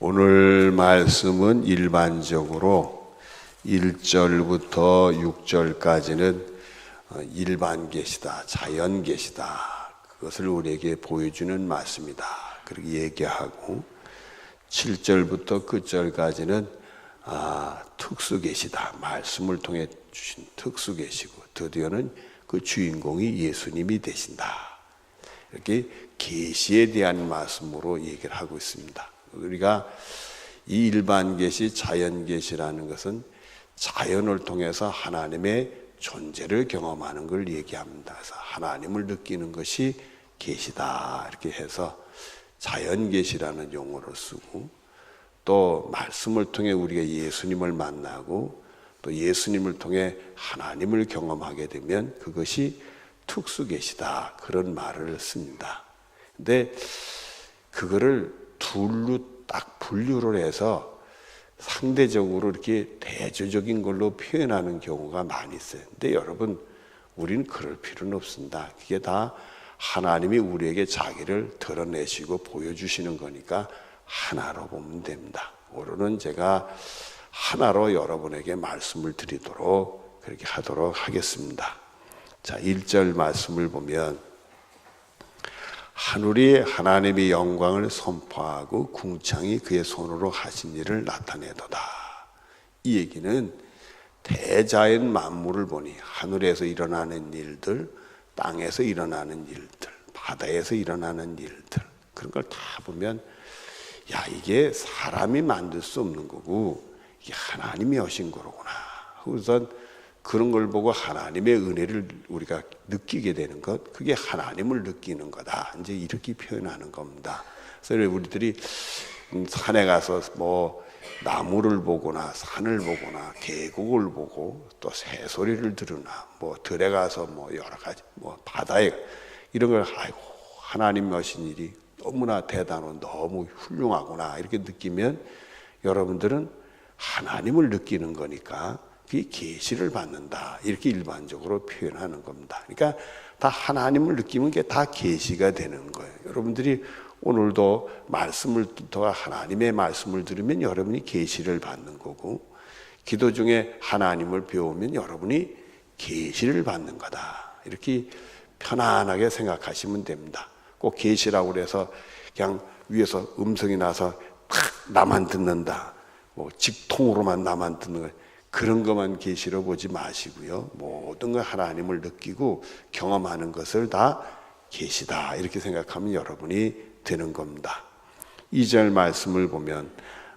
오늘 말씀은 일반적으로 1절부터 6절까지는 일반 계시다, 자연 계시다, 그것을 우리에게 보여주는 말씀이다 그렇게 얘기하고, 7절부터 끝절까지는 특수 계시다, 말씀을 통해 주신 특수 계시고, 드디어는 그 주인공이 예수님이 되신다, 이렇게 계시에 대한 말씀으로 얘기를 하고 있습니다. 우리가 이 일반 계시, 자연 계시라는 것은 자연을 통해서 하나님의 존재를 경험하는 걸 얘기합니다. 그래서 하나님을 느끼는 것이 계시다 이렇게 해서 자연 계시라는 용어를 쓰고, 또 말씀을 통해 우리가 예수님을 만나고 또 예수님을 통해 하나님을 경험하게 되면 그것이 특수 계시다, 그런 말을 씁니다. 근데 그거를 둘로 딱 분류를 해서 상대적으로 이렇게 대조적인 걸로 표현하는 경우가 많이 있어요. 근데 여러분, 우리는 그럴 필요는 없습니다. 그게 다 하나님이 우리에게 자기를 드러내시고 보여주시는 거니까 하나로 보면 됩니다. 오늘은 제가 하나로 여러분에게 말씀을 드리도록 그렇게 하도록 하겠습니다. 자, 1절 말씀을 보면, 하늘이 하나님의 영광을 선포하고 궁창이 그의 손으로 하신 일을 나타내도다. 이 얘기는 대자연 만물을 보니 하늘에서 일어나는 일들, 땅에서 일어나는 일들, 바다에서 일어나는 일들, 그런 걸 다 보면 야, 이게 사람이 만들 수 없는 거고 이게 하나님이 하신 거로구나. 우선 그런 걸 보고 하나님의 은혜를 우리가 느끼게 되는 것, 그게 하나님을 느끼는 거다, 이제 이렇게 표현하는 겁니다. 그래서 우리들이 산에 가서 뭐 나무를 보거나 산을 보거나 계곡을 보고 또 새소리를 들으나 뭐 들에 가서 뭐 여러 가지 뭐 바다에 이런 걸, 아이고 하나님이 하신 일이 너무나 대단하고 너무 훌륭하구나 이렇게 느끼면 여러분들은 하나님을 느끼는 거니까 그게 계시를 받는다, 이렇게 일반적으로 표현하는 겁니다. 그러니까 다 하나님을 느끼면 그게 다 계시가 되는 거예요. 여러분들이 오늘도 말씀을 더 하나님의 말씀을 들으면 여러분이 계시를 받는 거고, 기도 중에 하나님을 배우면 여러분이 계시를 받는 거다, 이렇게 편안하게 생각하시면 됩니다. 꼭 계시라고 그래서 그냥 위에서 음성이 나서 탁 나만 듣는다, 뭐 직통으로만 나만 듣는 거, 그런 것만 계시로 보지 마시고요. 모든 걸 하나님을 느끼고 경험하는 것을 다 계시다, 이렇게 생각하면 여러분이 되는 겁니다. 2절 말씀을 보면,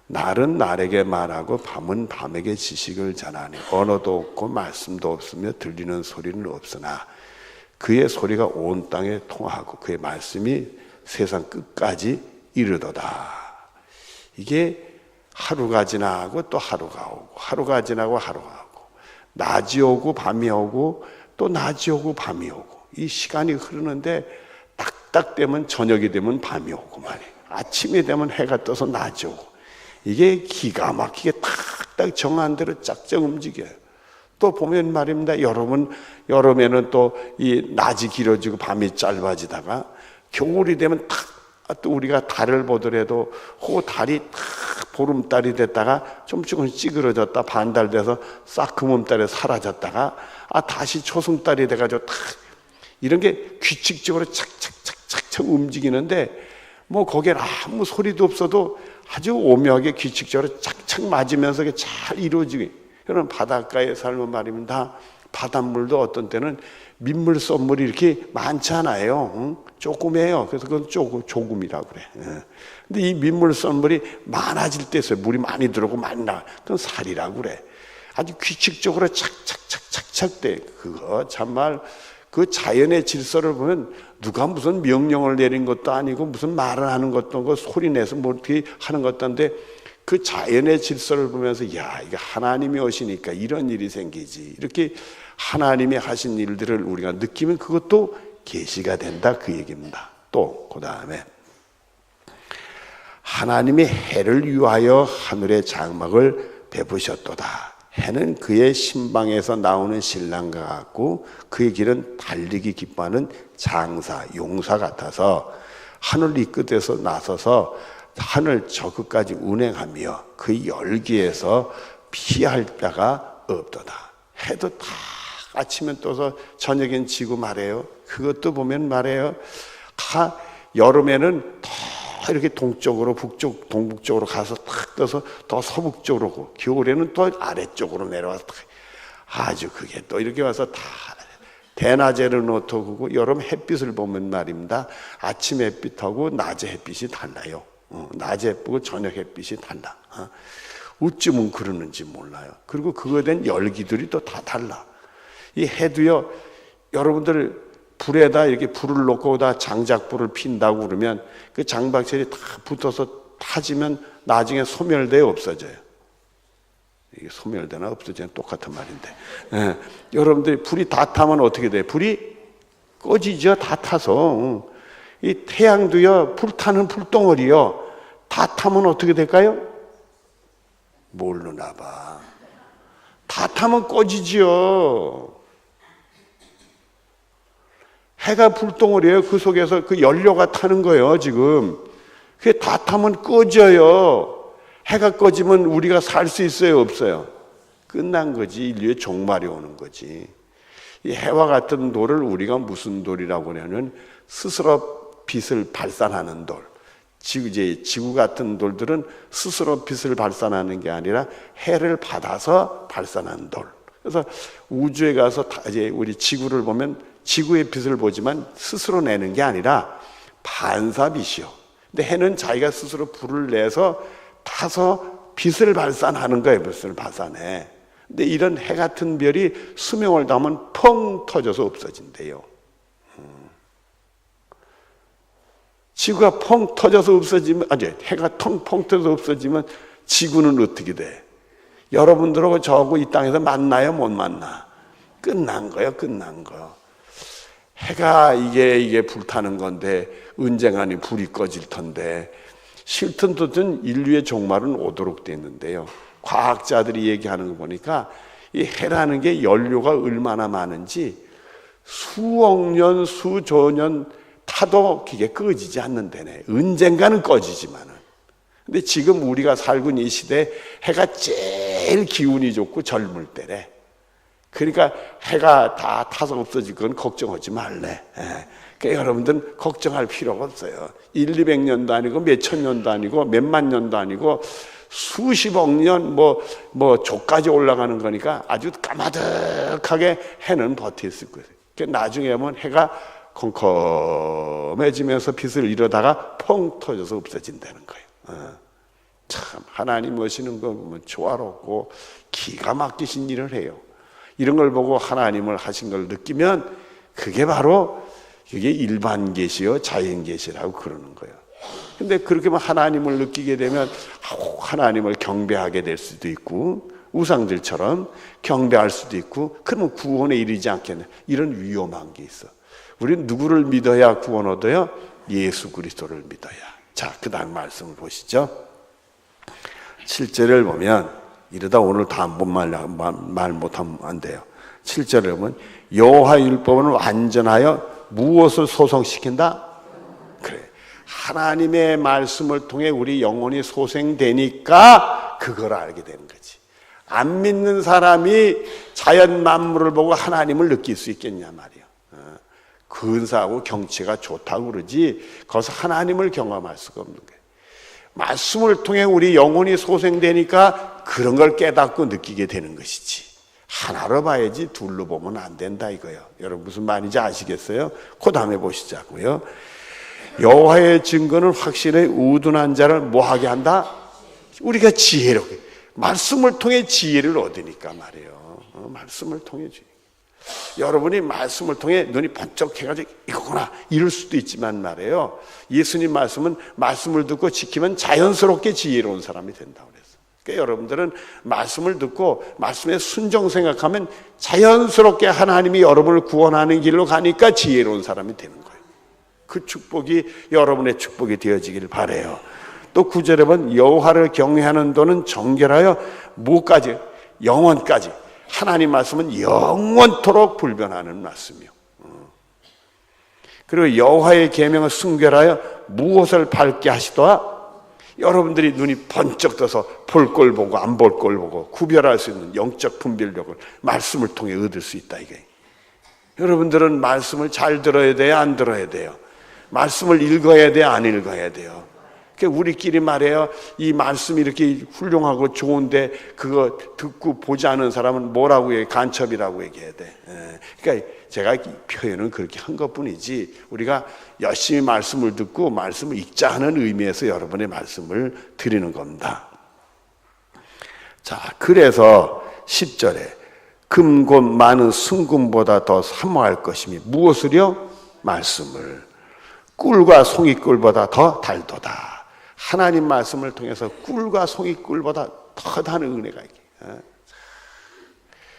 날은 날에게 말하고 밤은 밤에게 지식을 전하니 언어도 없고 말씀도 없으며 들리는 소리는 없으나 그의 소리가 온 땅에 통하고 그의 말씀이 세상 끝까지 이르도다. 이게 하루가 지나고 또 하루가 오고, 하루가 지나고 하루가 오고, 낮이 오고 밤이 오고 또 낮이 오고 밤이 오고, 이 시간이 흐르는데 딱딱 되면 저녁이 되면 밤이 오고 말이에요. 아침이 되면 해가 떠서 낮이 오고, 이게 기가 막히게 딱딱 정한 대로 짝짝 움직여요. 또 보면 말입니다. 여름에는 또 이 낮이 길어지고 밤이 짧아지다가 겨울이 되면 또 우리가 달을 보더라도 그 달이 탁 보름달이 됐다가 좀 조금씩 찌그러졌다 반달 돼서 싹 금음달에 사라졌다가 다시 초승달이 돼가지고 탁, 이런 게 규칙적으로 착착착착착 움직이는데, 뭐 거기에 아무 소리도 없어도 아주 오묘하게 규칙적으로 착착 맞으면서 잘 이루어지게. 그런 바닷가에 살면 말입니다. 바닷물도 어떤 때는 민물 썰물이 이렇게 많지 않아요. 조금해요. 그래서 그건 조금이라고 그래. 근데 이 민물 썰물이 많아질 때 있어요. 물이 많이 들어오고 많이 나와. 그건 살이라고 그래. 아주 규칙적으로 착착착착착 돼. 그거 참말 그 자연의 질서를 보면 누가 무슨 명령을 내린 것도 아니고 무슨 말을 하는 것도 아니고 소리 내서 뭐 어떻게 하는 것도 아닌데, 그 자연의 질서를 보면서 야, 이게 하나님이 오시니까 이런 일이 생기지, 이렇게 하나님이 하신 일들을 우리가 느끼면 그것도 계시가 된다, 그 얘기입니다. 또 그 다음에 하나님이 해를 위하여 하늘의 장막을 베푸셨도다. 해는 그의 신방에서 나오는 신랑과 같고 그의 길은 달리기 기뻐하는 장사, 용사 같아서 하늘 이 끝에서 나서서 하늘 저 끝까지 운행하며 그 열기에서 피할 바가 없도다. 해도 다 아침엔 떠서 저녁엔 지고 말해요. 그것도 보면 말해요. 다 여름에는 더 이렇게 동쪽으로 북쪽 동북쪽으로 가서 탁 떠서 더 서북쪽으로 오고, 겨울에는 또 아래쪽으로 내려와서 아주 그게 또 이렇게 와서 다 대낮에는 어떻고, 여름 햇빛을 보면 말입니다. 아침 햇빛하고 낮에 햇빛이 달라요. 낮에 햇빛하고 저녁 햇빛이 달라. 어쩌면 그러는지 몰라요. 그리고 그거에 대한 열기들이 또 다 달라. 이 해도요, 여러분들 불에다 이렇게 불을 놓고 다 장작불을 핀다고 그러면 그 장박철이 다 붙어서 타지면 나중에 소멸돼 없어져요. 이게 소멸되나 없어지나 똑같은 말인데, 예. 여러분들이 불이 다 타면 어떻게 돼요? 불이 꺼지죠. 다 타서. 이 태양도요, 불타는 불덩어리요, 다 타면 어떻게 될까요? 모르나 봐. 다 타면 꺼지지요. 해가 불덩어리예요. 그 속에서 그 연료가 타는 거예요, 지금. 그게 다 타면 꺼져요. 해가 꺼지면 우리가 살 수 있어요, 없어요? 끝난 거지. 인류의 종말이 오는 거지. 이 해와 같은 돌을 우리가 무슨 돌이라고 하냐면 스스로 빛을 발산하는 돌. 지구 같은 돌들은 스스로 빛을 발산하는 게 아니라 해를 받아서 발산하는 돌. 그래서 우주에 가서 이제 우리 지구를 보면 지구의 빛을 보지만 스스로 내는 게 아니라 반사빛이요. 근데 해는 자기가 스스로 불을 내서 타서 빛을 발산하는 거예요. 빛을 발산해. 근데 이런 해 같은 별이 수명을 담으면 펑 터져서 없어진대요. 지구가 펑 터져서 없어지면, 해가 텅 터져서 없어지면 지구는 어떻게 돼? 여러분들하고 저하고 이 땅에서 만나요, 못 만나? 끝난 거예요, 끝난 거. 해가 이게 불타는 건데 언젠가는 불이 꺼질 텐데, 실튼 듯은 인류의 종말은 오도록 됐는데요. 과학자들이 얘기하는 거 보니까 이 해라는 게 연료가 얼마나 많은지 수억 년, 수조 년 타도 그게 꺼지지 않는다네. 언젠가는 꺼지지만은. 근데 지금 우리가 살고 있는 이 시대에 해가 제일 기운이 좋고 젊을 때래. 그러니까 해가 다 타서 없어질 건 걱정하지 말래. 그러니까 여러분들은 걱정할 필요가 없어요. 1, 200년도 아니고 몇천 년도 아니고 몇만 년도 아니고 수십억 년 조까지 올라가는 거니까 아주 까마득하게 해는 버티 있을 거예요. 그러니까 나중에 보면 해가 컴컴해지면서 빛을 이루다가 펑 터져서 없어진다는 거예요. 참 하나님 모시는 거 보면 조화롭고 기가 막히신 일을 해요. 이런 걸 보고 하나님을 하신 걸 느끼면 그게 바로 이게 일반 계시요 자연 계시라고 그러는 거예요. 근데 그렇게 하나님을 느끼게 되면 하나님을 경배하게 될 수도 있고 우상들처럼 경배할 수도 있고, 그러면 구원에 이르지 않겠네. 이런 위험한 게 있어. 우리는 누구를 믿어야 구원 얻어요? 예수 그리스도를 믿어야. 자, 그 다음 말씀을 보시죠. 7절을 보면, 이러다 오늘 다 한 번 말 못하면 안 돼요. 7절을 보면 여호와 율법은 완전하여 무엇을 소성시킨다? 그래, 하나님의 말씀을 통해 우리 영혼이 소생되니까 그걸 알게 되는 거지. 안 믿는 사람이 자연 만물을 보고 하나님을 느낄 수 있겠냐 말이야. 근사하고 경치가 좋다고 그러지 거기서 하나님을 경험할 수가 없는 거예요. 말씀을 통해 우리 영혼이 소생되니까 그런 걸 깨닫고 느끼게 되는 것이지, 하나로 봐야지 둘로 보면 안 된다 이거예요. 여러분 무슨 말인지 아시겠어요? 그 다음에 보시자고요. 여호와의 증거는 확실히 우둔한 자를 뭐하게 한다? 우리가 지혜롭게, 말씀을 통해 지혜를 얻으니까 말이에요. 말씀을 통해 지혜. 여러분이 말씀을 통해 눈이 번쩍해가지고 이거구나 이럴 수도 있지만 말이에요, 예수님 말씀은 말씀을 듣고 지키면 자연스럽게 지혜로운 사람이 된다고 그랬어요. 그러니까 여러분들은 말씀을 듣고 말씀에 순종 생각하면 자연스럽게 하나님이 여러분을 구원하는 길로 가니까 지혜로운 사람이 되는 거예요. 그 축복이 여러분의 축복이 되어지기를 바라요. 또 9절에 보면 여호와를 경외하는 도는 정결하여 무엇까지? 영원까지. 하나님 말씀은 영원토록 불변하는 말씀이요. 그리고 여호와의 계명을 순결하여 무엇을 밝게 하시더라? 여러분들이 눈이 번쩍 떠서 볼 걸 보고 안 볼 걸 보고 구별할 수 있는 영적 분별력을 말씀을 통해 얻을 수 있다 이게. 여러분들은 말씀을 잘 들어야 돼요, 안 들어야 돼요? 말씀을 읽어야 돼요, 안 읽어야 돼요? 우리끼리 말해요. 이 말씀이 이렇게 훌륭하고 좋은데 그거 듣고 보지 않은 사람은 뭐라고 얘기해? 간첩이라고 얘기해야 돼. 그러니까 제가 표현은 그렇게 한 것뿐이지 우리가 열심히 말씀을 듣고 말씀을 읽자 하는 의미에서 여러분의 말씀을 드리는 겁니다. 자, 그래서 10절에 금 곧 많은 순금보다 더 사모할 것이니 무엇을요? 말씀을. 꿀과 송이꿀보다 더 달도다. 하나님 말씀을 통해서 꿀과 송이꿀보다 더 다른 은혜가 있게.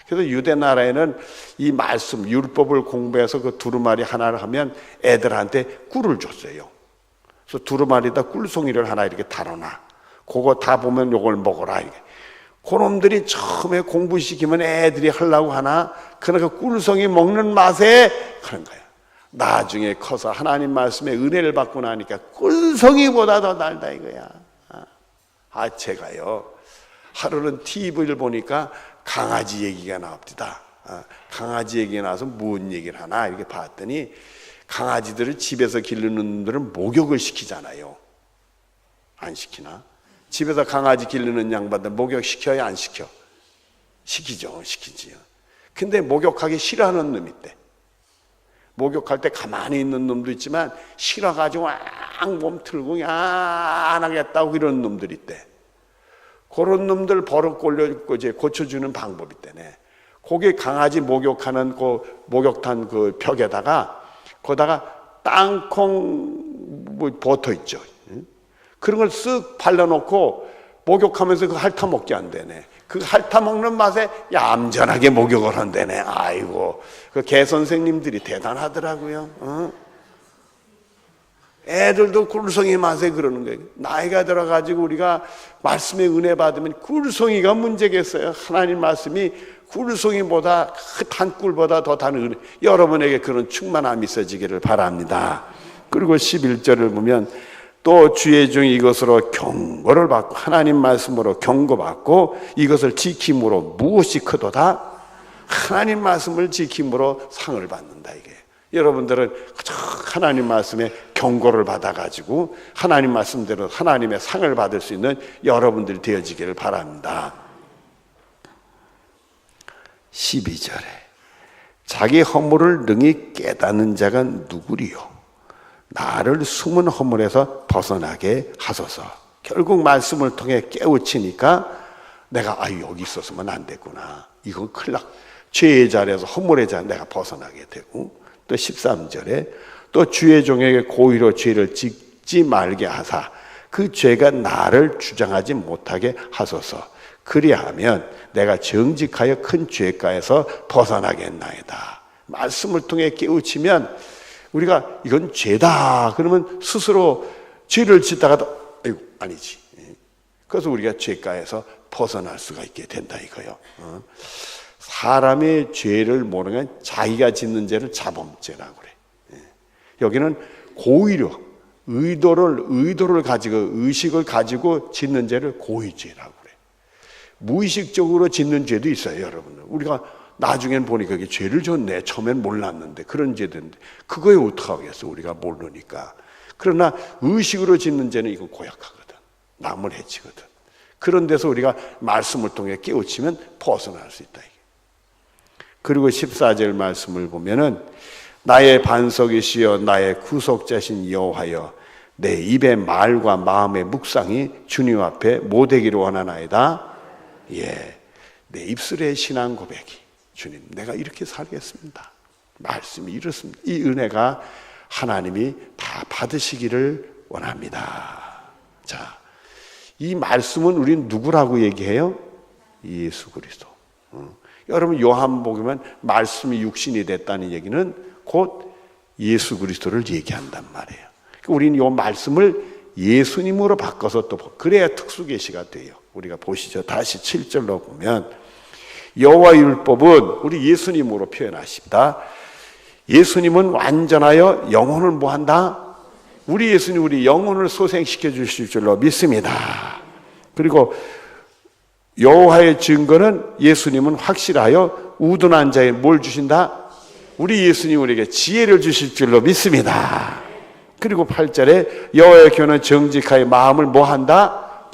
그래서 유대 나라에는 이 말씀, 율법을 공부해서 그 두루마리 하나를 하면 애들한테 꿀을 줬어요. 그래서 두루마리에다 꿀송이를 하나 이렇게 달아놔. 그거 다 보면 요걸 먹어라. 이게. 그놈들이 처음에 공부시키면 애들이 하려고 하나, 그러니까 꿀송이 먹는 맛에 그런 거야. 나중에 커서 하나님 말씀에 은혜를 받고 나니까 꿀송이보다 더 달다 이거야. 제가요 하루는 TV를 보니까 강아지 얘기가 나옵니다. 강아지 얘기가 나와서 무슨 얘기를 하나 이렇게 봤더니 강아지들을 집에서 기르는 놈들은 목욕을 시키잖아요. 안 시키나? 집에서 강아지 기르는 양반들 목욕 시켜야 안 시켜? 시키죠, 시키지요. 근데 목욕하기 싫어하는 놈이 있대. 목욕할 때 가만히 있는 놈도 있지만 싫어가지고 몸 틀고 안 하겠다고 이런 놈들이 있대. 그런 놈들 버릇 고쳐주는 방법이 있대네. 거기 강아지 목욕하는 그 목욕탕 그 벽에다가 거기다가 땅콩 버터 있죠. 그런 걸 쓱 발라놓고 목욕하면서 그 핥아 먹게 안 되네. 그 핥아 먹는 맛에 얌전하게 목욕을 한다네. 아이고, 그 개 선생님들이 대단하더라고요. 애들도 꿀송이 맛에 그러는 거예요. 나이가 들어가지고 우리가 말씀의 은혜 받으면 꿀송이가 문제겠어요. 하나님 말씀이 꿀송이보다 한 꿀보다 더 단 은혜. 여러분에게 그런 충만함이 있어지기를 바랍니다. 그리고 11절을 보면 또 주의 종이 이것으로 경고를 받고 하나님 말씀으로 경고받고 이것을 지킴으로 무엇이 크도다? 하나님 말씀을 지킴으로 상을 받는다 이게. 여러분들은 하나님 말씀에 경고를 받아가지고 하나님 말씀대로 하나님의 상을 받을 수 있는 여러분들이 되어지기를 바랍니다. 12절에 자기 허물을 능히 깨닫는 자가 누구리요? 나를 숨은 허물에서 벗어나게 하소서. 결국 말씀을 통해 깨우치니까 내가 여기 있었으면 안 됐구나. 이건 큰일 나. 죄의 자리에서 허물의 자리에 내가 벗어나게 되고 또 13절에 또 주의 종에게 고의로 죄를 짓지 말게 하사 그 죄가 나를 주장하지 못하게 하소서. 그리하면 내가 정직하여 큰 죄가에서 벗어나겠나이다. 말씀을 통해 깨우치면 우리가 이건 죄다 그러면 스스로 죄를 짓다가도 아니지. 그래서 우리가 죄가에서 벗어날 수가 있게 된다 이거요. 사람의 죄를 모르는 건 자기가 짓는 죄를 자범죄라고 그래. 여기는 고의로 의도를 가지고 의식을 가지고 짓는 죄를 고의죄라고 그래. 무의식적으로 짓는 죄도 있어요, 여러분. 우리가 나중엔 보니까 그게 죄를 졌네. 처음엔 몰랐는데 그런 죄인데 그거에 어떡하겠어 우리가 모르니까. 그러나 의식으로 짓는 죄는 이건 고약하거든. 남을 해치거든. 그런 데서 우리가 말씀을 통해 깨우치면 벗어날 수 있다 이게. 그리고 14절 말씀을 보면은 나의 반석이시여 나의 구속자신 여호와여 내 입의 말과 마음의 묵상이 주님 앞에 못되기를 원하나이다. 내 입술의 신앙 고백이 주님 내가 이렇게 살겠습니다. 말씀이 이렇습니다. 이 은혜가 하나님이 다 받으시기를 원합니다. 자, 이 말씀은 우리는 누구라고 얘기해요? 예수 그리스도. 여러분 요한복음은 말씀이 육신이 됐다는 얘기는 곧 예수 그리스도를 얘기한단 말이에요. 우리는 이 말씀을 예수님으로 바꿔서 또 그래야 특수계시가 돼요. 우리가 보시죠. 다시 7절로 보면 여호와 율법은 우리 예수님으로 표현하십니다. 예수님은 완전하여 영혼을 뭐한다? 우리 예수님 우리 영혼을 소생시켜 주실 줄로 믿습니다. 그리고 여호와의 증거는 예수님은 확실하여 우둔한 자에 뭘 주신다? 우리 예수님 우리에게 지혜를 주실 줄로 믿습니다. 그리고 8절에 여호와의 교는 정직하여 마음을 뭐한다?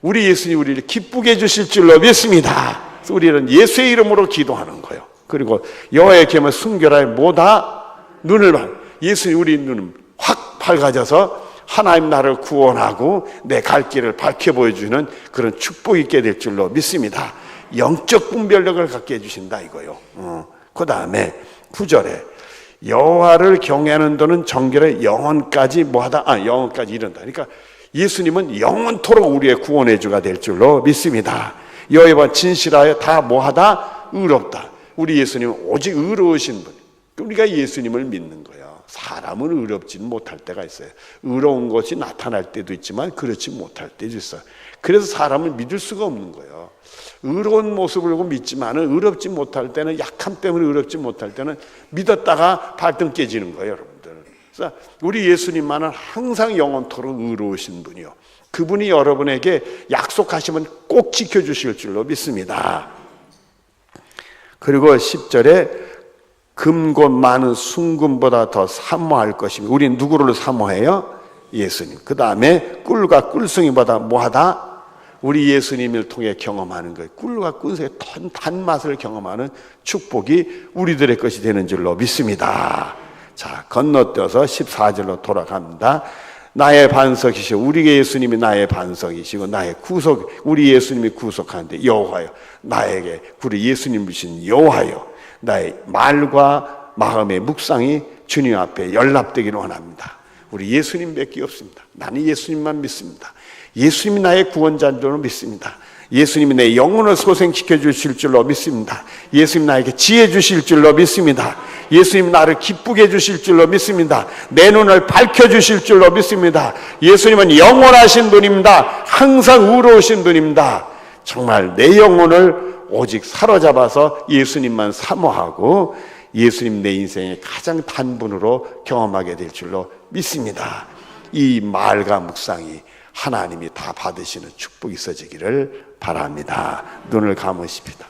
우리 예수님 우리를 기쁘게 해주실 줄로 믿습니다. 그래서 우리는 예수의 이름으로 기도하는 거예요. 그리고 여호와의 계명을 순결하여 뭐다? 눈을 봐. 예수님 우리 눈은 확 밝아져서 하나님 나를 구원하고 내 갈 길을 밝혀 보여주는 그런 축복이 있게 될 줄로 믿습니다. 영적 분별력을 갖게 해주신다 이거요. 그 다음에 9절에 여호와를 경외하는 도는 정결의 영혼까지 뭐하다? 영혼까지 이른다. 그러니까 예수님은 영원토록 우리의 구원의 주가 될 줄로 믿습니다. 여호와 진실하여 다 뭐하다? 의롭다. 우리 예수님은 오직 의로우신 분. 우리가 예수님을 믿는 거예요. 사람은 의롭지는 못할 때가 있어요. 의로운 것이 나타날 때도 있지만 그렇지 못할 때도 있어요. 그래서 사람을 믿을 수가 없는 거예요. 의로운 모습을 보고 믿지만은 의롭지 못할 때는, 약함 때문에 의롭지 못할 때는 믿었다가 발등 깨지는 거예요, 여러분들. 그래서 우리 예수님만은 항상 영원토록 의로우신 분이요. 그분이 여러분에게 약속하시면 꼭 지켜주실 줄로 믿습니다. 그리고 10절에 금곧 많은 순금보다 더 사모할 것입니다. 우리는 누구를 사모해요? 예수님. 그 다음에 꿀과 꿀송이보다 뭐하다? 우리 예수님을 통해 경험하는 거예요. 꿀과 꿀송이의 단맛을 경험하는 축복이 우리들의 것이 되는 줄로 믿습니다. 자, 건너뛰어서 14절로 돌아갑니다. 나의 반석이시오. 우리 예수님이 나의 반석이시고 나의 구속, 우리 예수님이 구속하는데 여호와여, 나에게 우리 예수님이신 여호와여, 나의 말과 마음의 묵상이 주님 앞에 연락되기를 원합니다. 우리 예수님밖에 없습니다. 나는 예수님만 믿습니다. 예수님이 나의 구원자인 줄로 믿습니다. 예수님이 내 영혼을 소생시켜 주실 줄로 믿습니다. 예수님 나에게 지혜 주실 줄로 믿습니다. 예수님 나를 기쁘게 해주실 줄로 믿습니다. 내 눈을 밝혀주실 줄로 믿습니다. 예수님은 영원하신 분입니다. 항상 의로우신 분입니다. 정말 내 영혼을 오직 사로잡아서 예수님만 사모하고 예수님 내 인생의 가장 단분으로 경험하게 될 줄로 믿습니다. 이 말과 묵상이 하나님이 다 받으시는 축복이 있어지기를 바랍니다. 눈을 감으십시다.